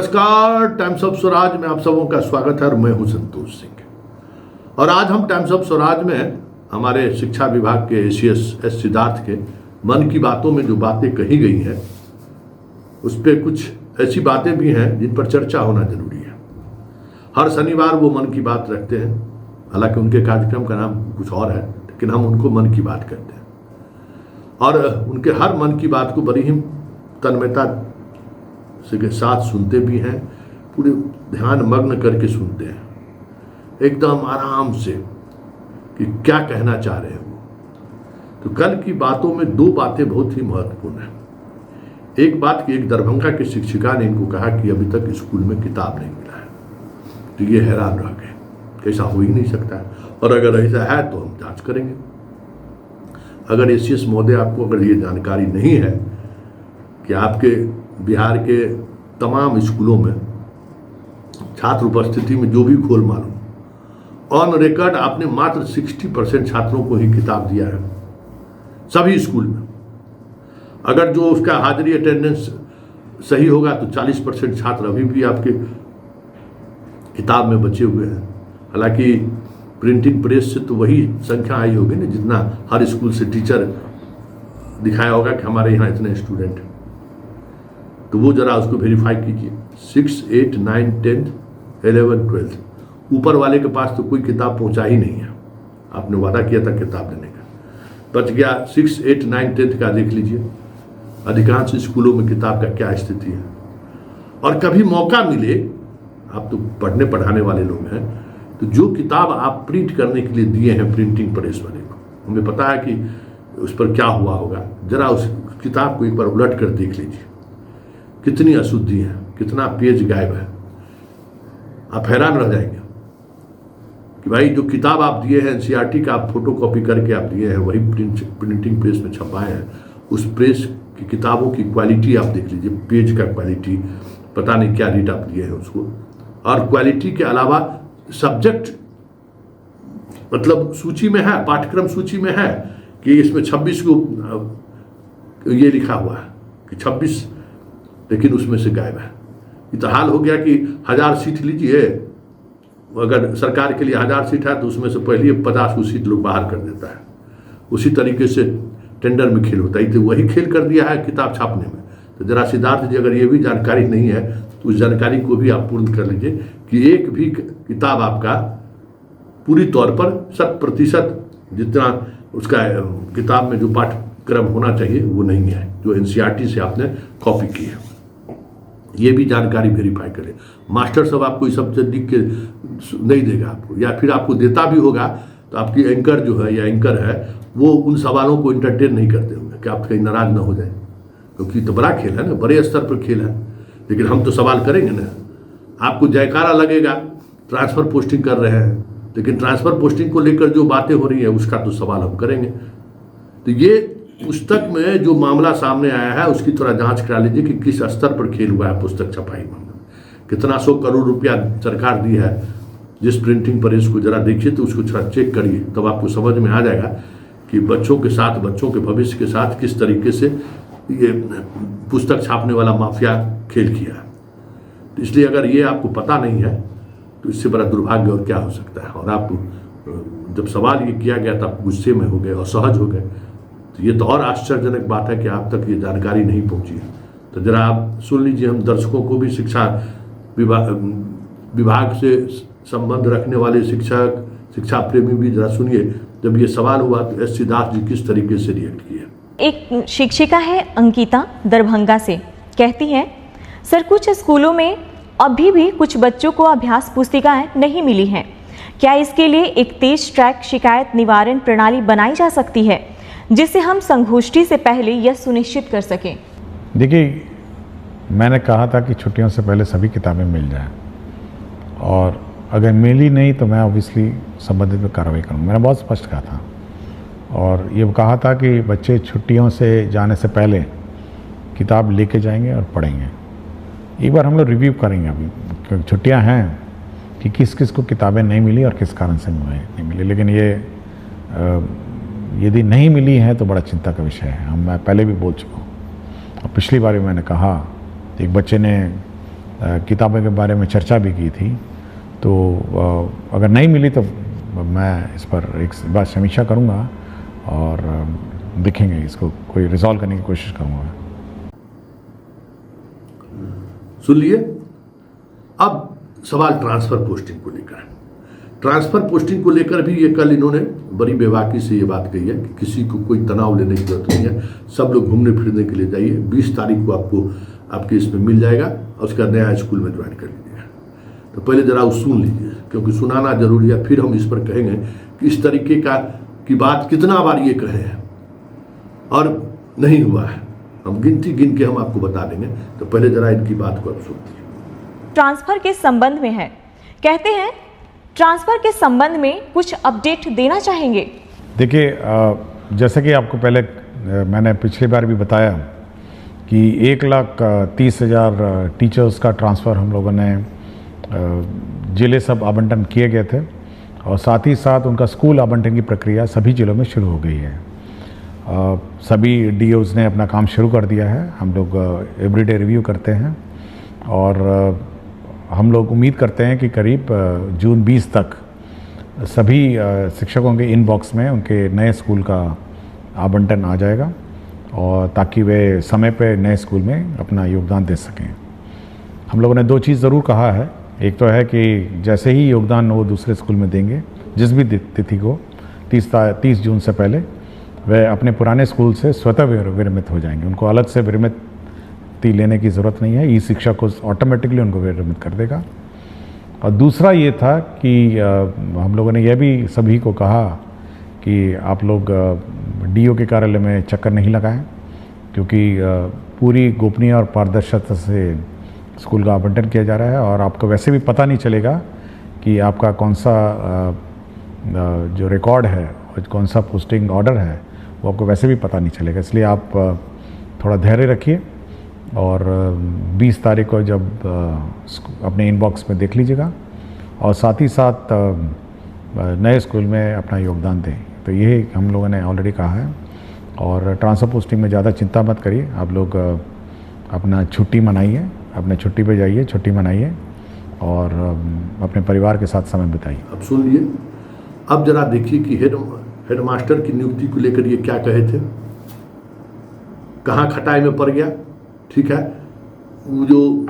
नमस्कार, times of Swaraj में आप सबों का स्वागत है और मैं हूं संतोष सिंह। और आज हम टाइम्स ऑफ स्वराज में हमारे शिक्षा विभाग के एस सिद्धार्थ के मन की बातों में जो बातें कही गई हैं उस पर कुछ ऐसी बातें भी हैं जिन पर चर्चा होना जरूरी है। हर शनिवार वो मन की बात रखते हैं, हालांकि उनके कार्यक्रम का नाम कुछ और है, लेकिन हम उनको मन की बात कहते हैं। और उनके हर मन की बात को बड़ी ही तन्मयता के साथ सुनते भी हैं, पूरे ध्यान मग्न करके सुनते हैं, एकदम आराम से कि क्या कहना चाह रहे हैं वो। तो कल की बातों में दो बातें बहुत ही महत्वपूर्ण हैं। एक बात कि एक दरभंगा की शिक्षिका ने इनको कहा कि अभी तक स्कूल में किताब नहीं मिला है, तो ये हैरान रह गए कि ऐसा हो ही नहीं सकता है, और अगर ऐसा है तो हम जांच करेंगे। अगर एस महोदय आपको अगर ये जानकारी नहीं है कि आपके बिहार के तमाम स्कूलों में छात्र उपस्थिति में जो भी खोल मालूम ऑन रिकॉर्ड आपने मात्र 60% छात्रों को ही किताब दिया है सभी स्कूल में। अगर जो उसका हाजिरी अटेंडेंस सही होगा तो 40% छात्र अभी भी आपके किताब में बचे हुए हैं। हालांकि प्रिंटिंग प्रेस से तो वही संख्या आई होगी ना जितना हर स्कूल से टीचर दिखाया होगा कि हमारे यहाँ इतने स्टूडेंट हैं, तो वो जरा उसको वेरीफाई कीजिए। 6, 8, 9, 10, 11, 12 ऊपर वाले के पास तो कोई किताब पहुंचा ही नहीं है। आपने वादा किया था किताब देने का, बच गया 6, 8, 9, 10 का। देख लीजिए अधिकांश स्कूलों में किताब का क्या स्थिति है। और कभी मौका मिले, आप तो पढ़ने पढ़ाने वाले लोग हैं, तो जो किताब आप प्रिंट करने के लिए दिए हैं प्रिंटिंग प्रेस वाले को, हमें पता है कि उस पर क्या हुआ होगा, जरा उस किताब को एक बार उलट कर देख लीजिए, कितनी अशुद्धि है, कितना पेज गायब है। आप हैरान रह जाएंगे कि भाई जो किताब आप दिए हैं एनसीईआरटी का, आप फोटो कॉपी करके आप दिए हैं, वही प्रिंटिंग प्रेस में छपाए हैं। उस प्रेस की किताबों की क्वालिटी आप देख लीजिए, पेज का क्वालिटी, पता नहीं क्या रेट आप दिए हैं उसको। और क्वालिटी के अलावा सब्जेक्ट मतलब सूची में है, पाठ्यक्रम सूची में है कि इसमें 26 को ये लिखा हुआ है कि 26, लेकिन उसमें से गायब है। ये तो हाल हो गया कि 1000 सीट लीजिए, अगर सरकार के लिए 1000 सीट है तो उसमें से पहले 50 को सीट लोग बाहर कर देता है। उसी तरीके से टेंडर में खेल होता है, तो वही खेल कर दिया है किताब छापने में। तो जरा सिद्धार्थ जी, अगर ये भी जानकारी नहीं है तो उस जानकारी को भी आप पूर्ण कर लीजिए कि एक भी किताब आपका पूरी तौर पर 100% जितना उसका किताब में जो पाठ्यक्रम होना चाहिए वो नहीं है, जो एनसीईआरटी से आपने कॉपी की है। ये भी जानकारी वेरीफाई करें। मास्टर साहब आपको ये सब लिख के नहीं देगा आपको, या फिर आपको देता भी होगा तो आपकी एंकर जो है या एंकर है वो उन सवालों को इंटरटेन नहीं करते होंगे कि आप कहीं नाराज ना हो जाए, क्योंकि तो बड़ा खेल है ना, बड़े स्तर पर खेल है। लेकिन हम तो सवाल करेंगे ना। आपको जयकारा लगेगा ट्रांसफ़र पोस्टिंग कर रहे हैं, लेकिन ट्रांसफ़र पोस्टिंग को लेकर जो बातें हो रही है उसका तो सवाल हम करेंगे। तो ये पुस्तक में जो मामला सामने आया है उसकी थोड़ा जांच करा लीजिए कि किस स्तर पर खेल हुआ है पुस्तक छपाई में, कितना 100 करोड़ रुपया सरकार दी है जिस प्रिंटिंग प्रेस को। जरा देखिए तो उसको थोड़ा चेक करिए, तब आपको समझ में आ जाएगा कि बच्चों के साथ, बच्चों के भविष्य के साथ किस तरीके से ये पुस्तक छापने वाला माफिया खेल किया है। तो इसलिए अगर ये आपको पता नहीं है तो इससे बड़ा दुर्भाग्य और क्या हो सकता है। और आप जब सवाल ये किया गया तो आप गुस्से में हो गए और सहज हो गए, तो ये तो और आश्चर्यजनक बात है कि आप तक ये जानकारी नहीं पहुंची है। तो जरा आप सुन लीजिए, हम दर्शकों को भी शिक्षा विभाग से संबंध रखने वाले शिक्षक, शिक्षा प्रेमी भी जरा सुनिए, जब ये सवाल हुआ तो एस सिद्धार्थ जी किस तरीके से रिएक्ट किए। एक शिक्षिका है अंकिता, दरभंगा से, कहती है, सर कुछ स्कूलों में अभी भी कुछ बच्चों को अभ्यास पुस्तिकाएं नहीं मिली हैं। क्या इसके लिए एक तेज ट्रैक शिकायत निवारण प्रणाली बनाई जा सकती है जिससे हम संगोष्ठी से पहले यह सुनिश्चित कर सकें? देखिए, मैंने कहा था कि छुट्टियों से पहले सभी किताबें मिल जाएं, और अगर मिली नहीं तो मैं ऑब्वियसली संबंधित में कार्रवाई करूँगा। मैंने बहुत स्पष्ट कहा था, और ये कहा था कि बच्चे छुट्टियों से जाने से पहले किताब लेके जाएंगे और पढ़ेंगे। एक बार हम लोग रिव्यू करेंगे अभी, क्योंकि छुट्टियां हैं, कि किस किस को किताबें नहीं मिली और किस कारण से नहीं मिली। लेकिन ये यदि नहीं मिली है तो बड़ा चिंता का विषय है। मैं पहले भी बोल चुका हूँ, और पिछली बार भी मैंने कहा, एक बच्चे ने किताबों के बारे में चर्चा भी की थी। तो अगर नहीं मिली तो मैं इस पर एक बार समीक्षा करूँगा और देखेंगे, इसको कोई रिजॉल्व करने की कोशिश करूँगा। सुन लिए। अब सवाल ट्रांसफ़र पोस्टिंग को लेकर। ट्रांसफ़र पोस्टिंग को लेकर भी ये कल इन्होंने बड़ी बेबाकी से ये बात कही है कि किसी को कोई तनाव लेने की जरूरत नहीं है, सब लोग घूमने फिरने के लिए जाइए, 20 तारीख को आपको आपके इसमें मिल जाएगा और उसका नया स्कूल में ज्वाइन कर लीजिएगा। तो पहले ज़रा वो सुन लीजिए, क्योंकि सुनाना जरूरी है। फिर हम इस पर कहेंगे कि इस तरीके की बात कितना बार ये कहे हैं और नहीं हुआ है, हम गिनती गिन के हम आपको बता देंगे। तो पहले ज़रा इनकी बात को आप सुनते हैं। ट्रांसफर के संबंध में है, कहते हैं ट्रांसफर के संबंध में कुछ अपडेट देना चाहेंगे। देखिए, जैसे कि आपको पहले मैंने पिछली बार भी बताया कि 1,30,000 टीचर्स का ट्रांसफ़र हम लोगों ने जिले सब आवंटन किए गए थे और साथ ही साथ उनका स्कूल आवंटन की प्रक्रिया सभी जिलों में शुरू हो गई है। सभी डीओज़ ने अपना काम शुरू कर दिया है। हम लोग एवरीडे रिव्यू करते हैं और हम लोग उम्मीद करते हैं कि करीब जून 20 तक सभी शिक्षकों के इनबॉक्स में उनके नए स्कूल का आवंटन आ जाएगा और ताकि वे समय पे नए स्कूल में अपना योगदान दे सकें। हम लोगों ने 2 चीज़ ज़रूर कहा है। एक तो है कि जैसे ही योगदान वो दूसरे स्कूल में देंगे, जिस भी तिथि को 30 जून से पहले, वे अपने पुराने स्कूल से स्वतः विरमित हो जाएंगे। उनको अलग से विरमिति लेने की ज़रूरत नहीं है, ई शिक्षा को ऑटोमेटिकली उनको विरमित कर देगा। और दूसरा ये था कि हम लोगों ने यह भी सभी को कहा कि आप लोग डीओ के कार्यालय में चक्कर नहीं लगाएं, क्योंकि पूरी गोपनीय और पारदर्शिता से स्कूल का आवंटन किया जा रहा है और आपको वैसे भी पता नहीं चलेगा कि आपका कौन सा जो रिकॉर्ड है और कौन सा पोस्टिंग ऑर्डर है वो आपको वैसे भी पता नहीं चलेगा। इसलिए आप थोड़ा धैर्य रखिए और 20 तारीख को जब अपने इनबॉक्स में देख लीजिएगा और साथ ही साथ नए स्कूल में अपना योगदान दें। तो ये हम लोगों ने ऑलरेडी कहा है। और ट्रांसफ़र पोस्टिंग में ज़्यादा चिंता मत करिए, आप लोग अपना छुट्टी मनाइए, अपने छुट्टी पे जाइए, छुट्टी मनाइए और अपने परिवार के साथ समय बिताइए। अब सुन लिए। अब जरा देखिए कि हेडमास्टर की नियुक्ति को लेकर ये क्या कहे थे, कहाँ खटाई में पड़ गया। ठीक है, वो जो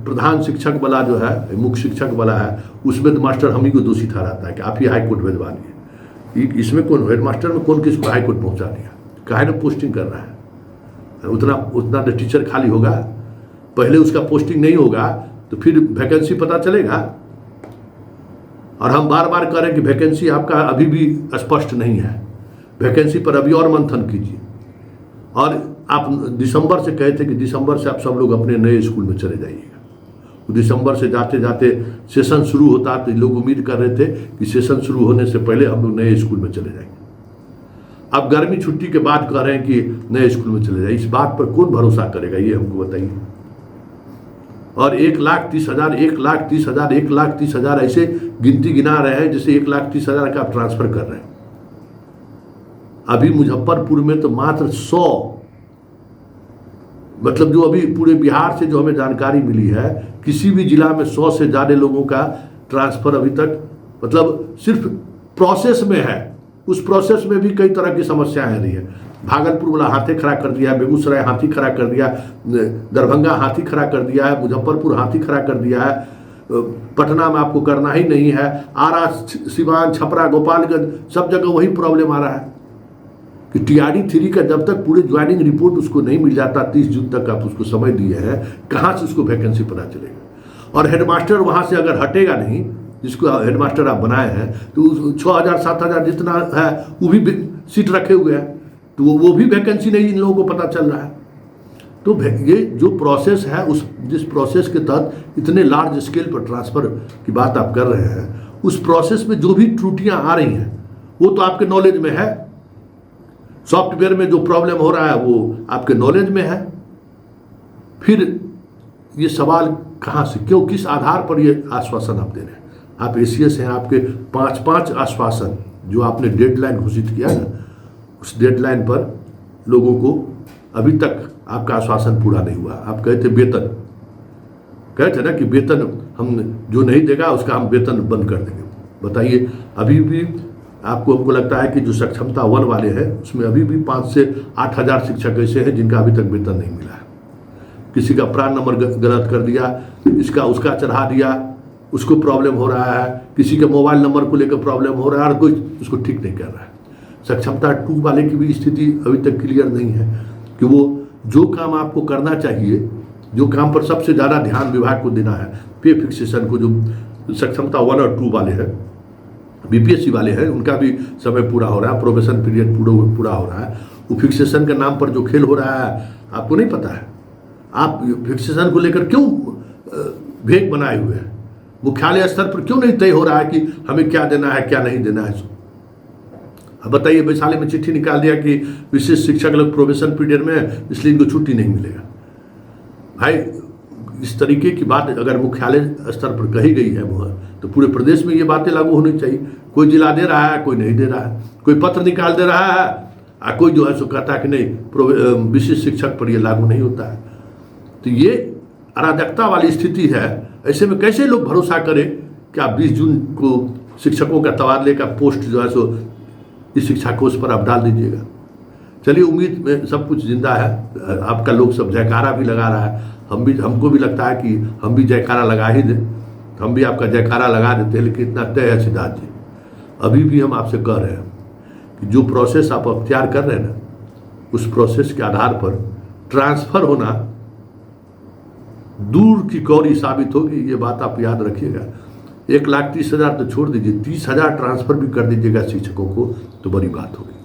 प्रधान शिक्षक वाला जो है, मुख्य शिक्षक वाला है, उसमें तो मास्टर हम ही को दोषी ठहराता है कि आप ही हाई कोर्ट भिजवा दिए। इसमें कौन हेडमास्टर में कौन किसको हाई कोर्ट पहुंचा दिया, काहे ना पोस्टिंग कर रहा है। उतना तो टीचर खाली होगा, पहले उसका पोस्टिंग नहीं होगा तो फिर वैकेंसी पता चलेगा। और हम बार बार कह रहे हैं कि वैकेंसी आपका अभी भी स्पष्ट नहीं है, वैकेंसी पर अभी और मंथन कीजिए। और आप दिसंबर से कहे थे कि दिसंबर से आप सब लोग अपने नए स्कूल में चले जाइएगा। दिसंबर से जाते जाते सेशन शुरू होता तो लोग उम्मीद कर रहे थे कि सेशन शुरू होने से पहले हम लोग नए स्कूल में चले जाएंगे। अब गर्मी छुट्टी के बाद कह रहे हैं कि नए स्कूल में चले जाए। इस बात पर कौन भरोसा करेगा, ये हमको बताइए। और 1,30,000 1,30,000 1,30,000 ऐसे गिनती गिना रहे हैं जैसे 1,30,000 का आप ट्रांसफर कर रहे हैं। अभी मुजफ्फरपुर में तो मात्र 100, मतलब जो अभी पूरे बिहार से जो हमें जानकारी मिली है, किसी भी जिला में 100 से ज़्यादा लोगों का ट्रांसफर अभी तक मतलब सिर्फ प्रोसेस में है। उस प्रोसेस में भी कई तरह की समस्याएं आ रही है। भागलपुर वाला हाथी खड़ा कर दिया, बेगूसराय हाथी खड़ा कर दिया, दरभंगा हाथी खड़ा कर दिया है, मुजफ्फरपुर हाथी खड़ा कर दिया है, पटना में आपको करना ही नहीं है, आरा, सिवान, छपरा, गोपालगंज सब जगह वही प्रॉब्लम आ रहा है कि TRD 3 का जब तक पूरे ज्वाइनिंग रिपोर्ट उसको नहीं मिल जाता, 30 जून तक आप उसको समय दिए हैं, कहाँ से उसको वैकेंसी पता चलेगा। और हेडमास्टर वहाँ से अगर हटेगा नहीं, जिसको हेडमास्टर आप बनाए हैं, तो 6,000 7,000 जितना है वो भी सीट रखे हुए हैं, तो वो भी वैकेंसी नहीं इन लोगों को पता चल रहा है। तो ये जो प्रोसेस है, उस जिस प्रोसेस के तहत इतने लार्ज स्केल पर ट्रांसफ़र की बात आप कर रहे हैं, उस प्रोसेस में जो भी त्रुटियां आ रही हैं वो तो आपके नॉलेज में है। सॉफ्टवेयर में जो प्रॉब्लम हो रहा है वो आपके नॉलेज में है। फिर ये सवाल कहाँ से, क्यों, किस आधार पर ये आश्वासन आप दे रहे हैं? आप ACS हैं, आपके 5 आश्वासन जो आपने डेडलाइन घोषित किया ना, उस डेडलाइन पर लोगों को अभी तक आपका आश्वासन पूरा नहीं हुआ। आप कहते वेतन, कहे थे ना कि वेतन हम जो नहीं देगा उसका हम वेतन बंद कर देंगे। बताइए, अभी भी हमको लगता है कि जो सक्षमता 1 वाले हैं उसमें अभी भी 5 से 8 हज़ार शिक्षक ऐसे हैं जिनका अभी तक वेतन नहीं मिला है। किसी का प्राण नंबर गलत कर दिया, इसका उसका चढ़ा दिया, उसको प्रॉब्लम हो रहा है, किसी के मोबाइल नंबर को लेकर प्रॉब्लम हो रहा है और कोई उसको ठीक नहीं कर रहा है। सक्षमता 2 वाले की भी स्थिति अभी तक क्लियर नहीं है कि वो जो काम आपको करना चाहिए, जो काम पर सबसे ज़्यादा ध्यान विभाग को देना है, पे फिक्सेशन को, जो सक्षमता 1 और 2 वाले हैं, बीपीएससी वाले हैं, उनका भी समय पूरा हो रहा है, प्रोबेशन पीरियड पूरा हो रहा है। वो फिक्सेशन के नाम पर जो खेल हो रहा है आपको नहीं पता है। आप फिक्सेशन को लेकर क्यों भेग बनाए हुए हैं? मुख्यालय स्तर पर क्यों नहीं तय हो रहा है कि हमें क्या देना है क्या नहीं देना है? अब बताइए, वैशाली में चिट्ठी निकाल दिया कि विशेष शिक्षक लोग प्रोबेशन पीरियड में है इसलिए इनको छुट्टी नहीं मिलेगा। भाई, इस तरीके की बात अगर मुख्यालय स्तर पर कही गई है तो पूरे प्रदेश में ये बातें लागू होनी चाहिए। कोई जिला दे रहा है, कोई नहीं दे रहा है, कोई पत्र निकाल दे रहा है, कोई जो है सो कहता है कि नहीं विशेष शिक्षक पर ये लागू नहीं होता है। तो ये अराजकता वाली स्थिति है। ऐसे में कैसे लोग भरोसा करें कि आप 20 जून को शिक्षकों का तबादले का पोस्ट जो है सो इस शिक्षा कोष पर आप डाल दीजिएगा। चलिए, उम्मीद में सब कुछ जिंदा है। आपका लोग सब जयकारा भी लगा रहा है, हमको भी लगता है कि हम भी जयकारा लगा ही दें, हम भी आपका जयकारा लगा देते हैं। लेकिन इतना तय है सिद्धार्थ जी, अभी भी हम आपसे कह रहे हैं कि जो प्रोसेस आप अख्तियार कर रहे हैं ना, उस प्रोसेस के आधार पर ट्रांसफ़र होना दूर की कौड़ी साबित होगी। ये बात आप याद रखिएगा। 1,30,000 तो छोड़ दीजिए, 30,000 ट्रांसफ़र भी कर दीजिएगा शिक्षकों को तो बड़ी बात होगी।